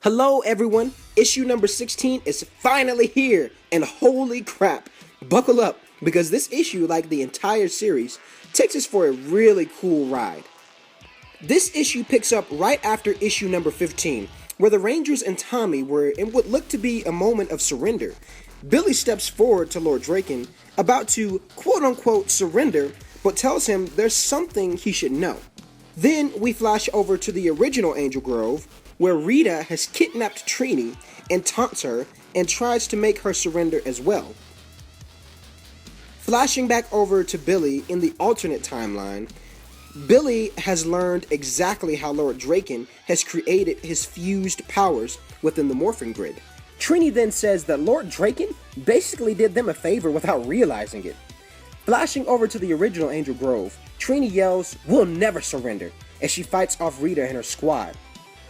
Hello everyone, issue number 16 is finally here, and holy crap, buckle up, because this issue, like the entire series, takes us for a really cool ride. This issue picks up right after issue number 15, where the Rangers and Tommy were in what looked to be a moment of surrender. Billy steps forward to Lord Drakkon, about to quote-unquote surrender, but tells him there's something he should know. Then we flash over to the original Angel Grove, where Rita has kidnapped Trini and taunts her and tries to make her surrender as well. Flashing back over to Billy in the alternate timeline, Billy has learned exactly how Lord Drakkon has created his fused powers within the Morphin grid. Trini then says that Lord Drakkon basically did them a favor without realizing it. Flashing over to the original Angel Grove, Trini yells, "We'll never surrender," as she fights off Rita and her squad.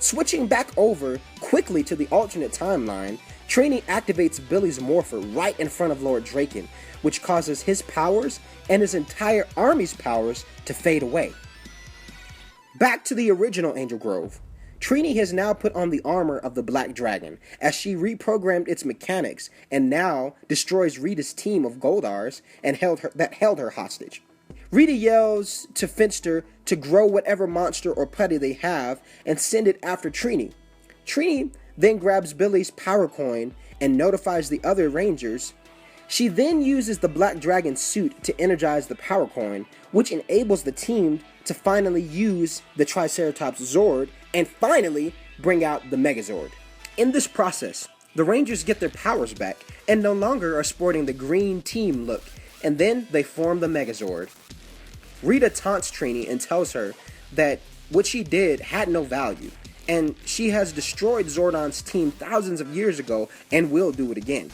Switching back over quickly to the alternate timeline, Trini activates Billy's Morpher right in front of Lord Drakkon, which causes his powers and his entire army's powers to fade away. Back to the original Angel Grove, Trini has now put on the armor of the Black Dragon, as she reprogrammed its mechanics and now destroys Rita's team of Goldars and held her hostage. Rita yells to Finster to grow whatever monster or putty they have and send it after Trini. Trini then grabs Billy's power coin and notifies the other Rangers. She then uses the Black Dragon suit to energize the power coin, which enables the team to finally use the Triceratops Zord and finally bring out the Megazord. In this process, the Rangers get their powers back and no longer are sporting the green team look, and then they form the Megazord. Rita taunts Trini and tells her that what she did had no value, and she has destroyed Zordon's team thousands of years ago and will do it again.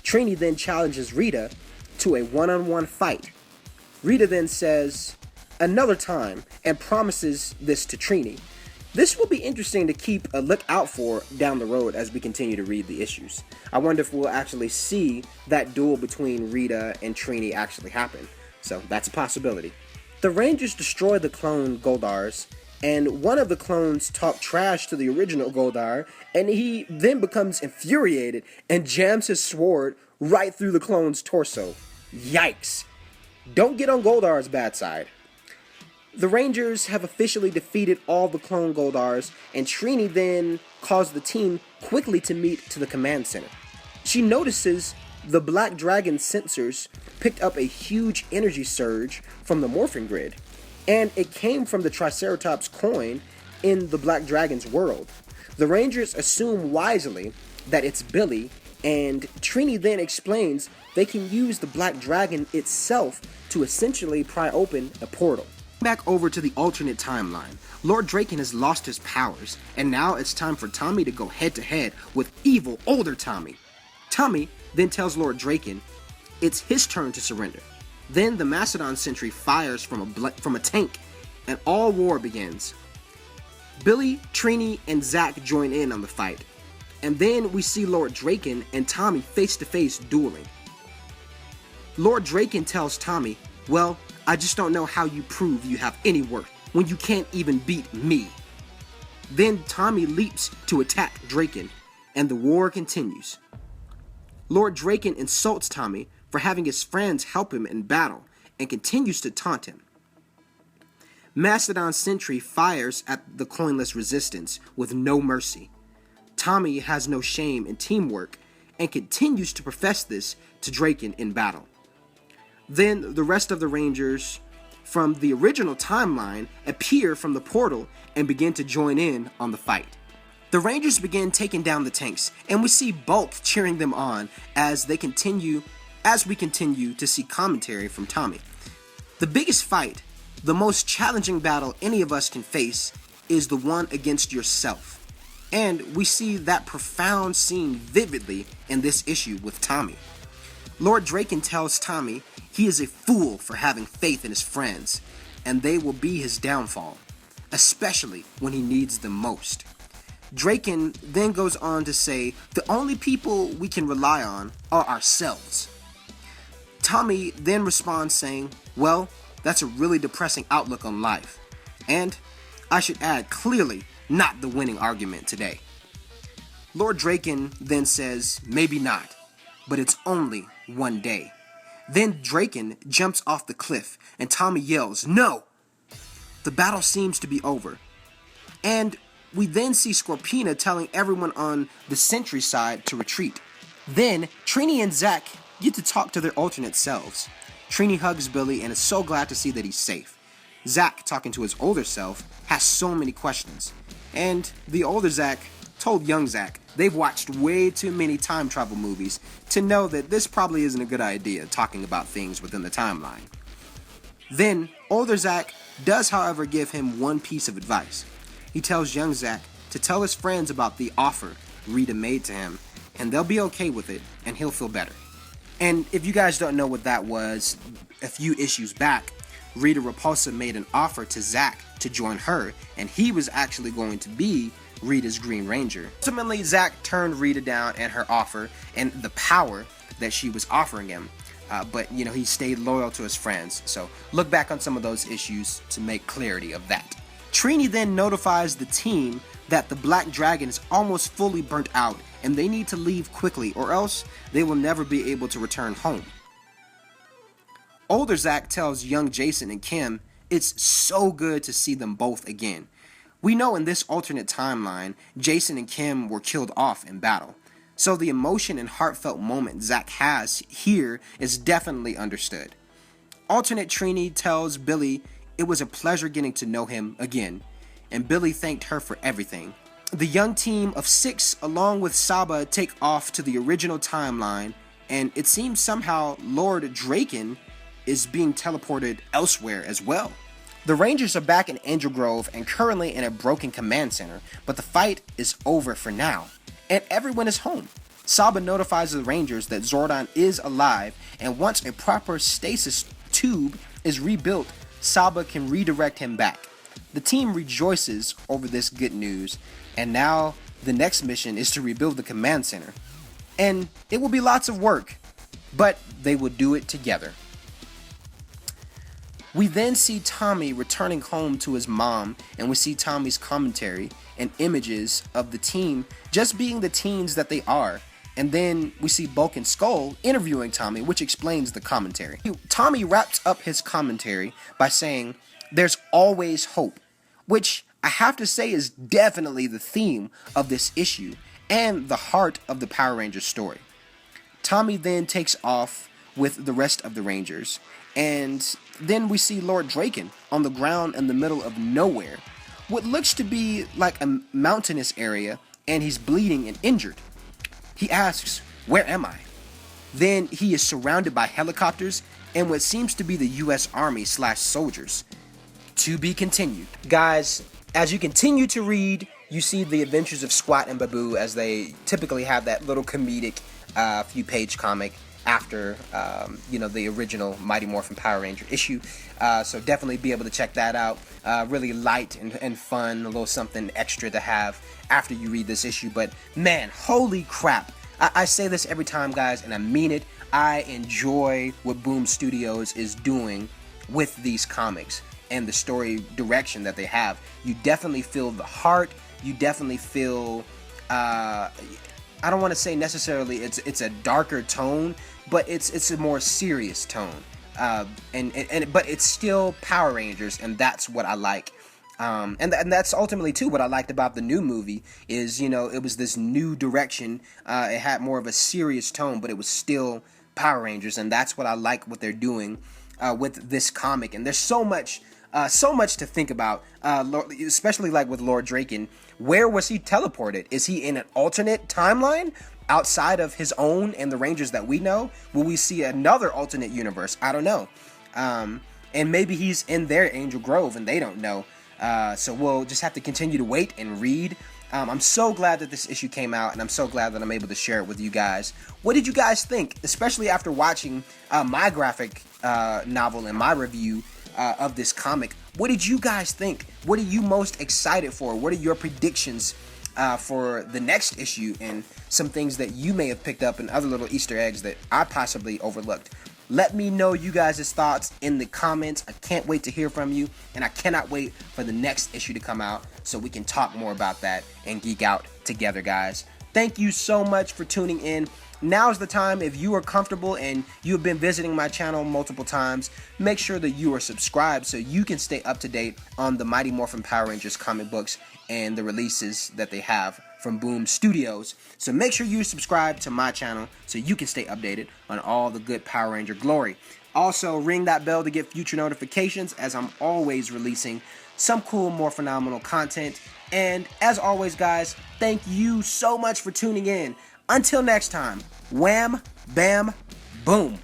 Trini then challenges Rita to a one-on-one fight. Rita then says, "Another time," and promises this to Trini. This will be interesting to keep a look out for down the road as we continue to read the issues. I wonder if we'll actually see that duel between Rita and Trini actually happen. So that's a possibility. The Rangers destroy the clone Goldars, and one of the clones talk trash to the original Goldar, and he then becomes infuriated and jams his sword right through the clone's torso. Yikes! Don't get on Goldar's bad side. The Rangers have officially defeated all the clone Goldars, and Trini then calls the team quickly to meet to the command center. She notices the Black Dragon sensors picked up a huge energy surge from the Morphin grid, and it came from the Triceratops coin in the Black Dragon's world. The Rangers assume wisely that it's Billy, and Trini then explains they can use the Black Dragon itself to essentially pry open a portal. Back over to the alternate timeline, Lord Drakkon has lost his powers, and now it's time for Tommy to go head-to-head with evil older Tommy. Tommy then tells Lord Drakkon it's his turn to surrender. Then the Mastodon sentry fires from a tank, and all war begins. Billy, Trini, and Zack join in on the fight, and then we see Lord Drakkon and Tommy face-to-face dueling. Lord Drakkon tells Tommy, "Well, I just don't know how you prove you have any worth when you can't even beat me." Then Tommy leaps to attack Drakkon, and the war continues. Lord Drakkon insults Tommy for having his friends help him in battle and continues to taunt him. Mastodon Sentry fires at the coinless resistance with no mercy. Tommy has no shame in teamwork and continues to profess this to Drakkon in battle. Then the rest of the Rangers from the original timeline appear from the portal and begin to join in on the fight. The Rangers begin taking down the tanks, and we see Bulk cheering them on as we continue to see commentary from Tommy. The biggest fight, the most challenging battle any of us can face, is the one against yourself. And we see that profound scene vividly in this issue with Tommy. Lord Drakkon tells Tommy he is a fool for having faith in his friends, and they will be his downfall, especially when he needs them most. Drakkon then goes on to say the only people we can rely on are ourselves. Tommy then responds saying, "Well, that's a really depressing outlook on life, and I should add, clearly not the winning argument today." Lord Drakkon then says, maybe not, but it's only one day. Then Drakkon jumps off the cliff and Tommy yells, no! The battle seems to be over. And we then see Scorpina telling everyone on the Sentry side to retreat. Then Trini and Zack get to talk to their alternate selves. Trini hugs Billy and is so glad to see that he's safe. Zack, talking to his older self, has so many questions. And the older Zack told young Zack they've watched way too many time travel movies to know that this probably isn't a good idea talking about things within the timeline. Then, older Zack does, however, give him one piece of advice. He tells young Zack to tell his friends about the offer Rita made to him, and they'll be okay with it, and he'll feel better. And if you guys don't know what that was, a few issues back, Rita Repulsa made an offer to Zack to join her, and he was actually going to be Rita's Green Ranger. Ultimately, Zack turned Rita down and her offer and the power that she was offering him. But he stayed loyal to his friends. So look back on some of those issues to make clarity of that. Trini then notifies the team that the Black Dragon is almost fully burnt out and they need to leave quickly or else they will never be able to return home. Older Zack tells young Jason and Kim it's so good to see them both again. We know in this alternate timeline, Jason and Kim were killed off in battle. So the emotion and heartfelt moment Zack has here is definitely understood. Alternate Trini tells Billy it was a pleasure getting to know him again, and Billy thanked her for everything. The young team of 6 along with Saba take off to the original timeline, and it seems somehow Lord Drakkon is being teleported elsewhere as well. The Rangers are back in Angel Grove and currently in a broken command center, but the fight is over for now, and everyone is home. Saba notifies the Rangers that Zordon is alive, and once a proper stasis tube is rebuilt, Saba can redirect him back. The team rejoices over this good news, and now the next mission is to rebuild the command center. And it will be lots of work, but they will do it together. We then see Tommy returning home to his mom, and we see Tommy's commentary and images of the team just being the teens that they are. And then we see Bulk and Skull interviewing Tommy, which explains the commentary. Tommy wraps up his commentary by saying, "There's always hope," which I have to say is definitely the theme of this issue and the heart of the Power Rangers story. Tommy then takes off with the rest of the Rangers, and then we see Lord Drakkon on the ground in the middle of nowhere, what looks to be like a mountainous area, and he's bleeding and injured. He asks, "Where am I?" Then he is surrounded by helicopters and what seems to be the US Army / soldiers. To be continued. Guys, as you continue to read, you see the adventures of Squat and Babu as they typically have that little comedic few page comic after the original Mighty Morphin Power Ranger issue. So definitely be able to check that out. Really light and fun, a little something extra to have after you read this issue. But man, holy crap. I say this every time, guys, and I mean it. I enjoy what Boom Studios is doing with these comics and the story direction that they have. You definitely feel the heart. You definitely feel I don't want to say necessarily it's a darker tone, but it's a more serious tone. But it's still Power Rangers, and that's what I like. And that's ultimately too what I liked about the new movie is, it was this new direction. It had more of a serious tone, but it was still Power Rangers, and that's what I like what they're doing with this comic. And there's so much to think about, especially like with Lord Drakkon. Where was he teleported? Is he in an alternate timeline outside of his own and the Rangers that we know? Will we see another alternate universe? I don't know. And maybe he's in their Angel Grove and they don't know. So we'll just have to continue to wait and read. I'm so glad that this issue came out, and I'm so glad that I'm able to share it with you guys. What did you guys think? Especially after watching my graphic novel and my review of this comic. What did you guys think? What are you most excited for? What are your predictions for the next issue, and some things that you may have picked up and other little Easter eggs that I possibly overlooked? Let me know you guys' thoughts in the comments. I can't wait to hear from you, and I cannot wait for the next issue to come out so we can talk more about that and geek out together, guys. Thank you so much for tuning in. Now's the time. If you are comfortable and you have been visiting my channel multiple times, make sure that you are subscribed so you can stay up to date on the Mighty Morphin Power Rangers comic books and the releases that they have from Boom Studios. So make sure you subscribe to my channel so you can stay updated on all the good Power Ranger glory. Also, ring that bell to get future notifications, as I'm always releasing some cool, more phenomenal content. And as always, guys, thank you so much for tuning in. Until next time, wham, bam, boom.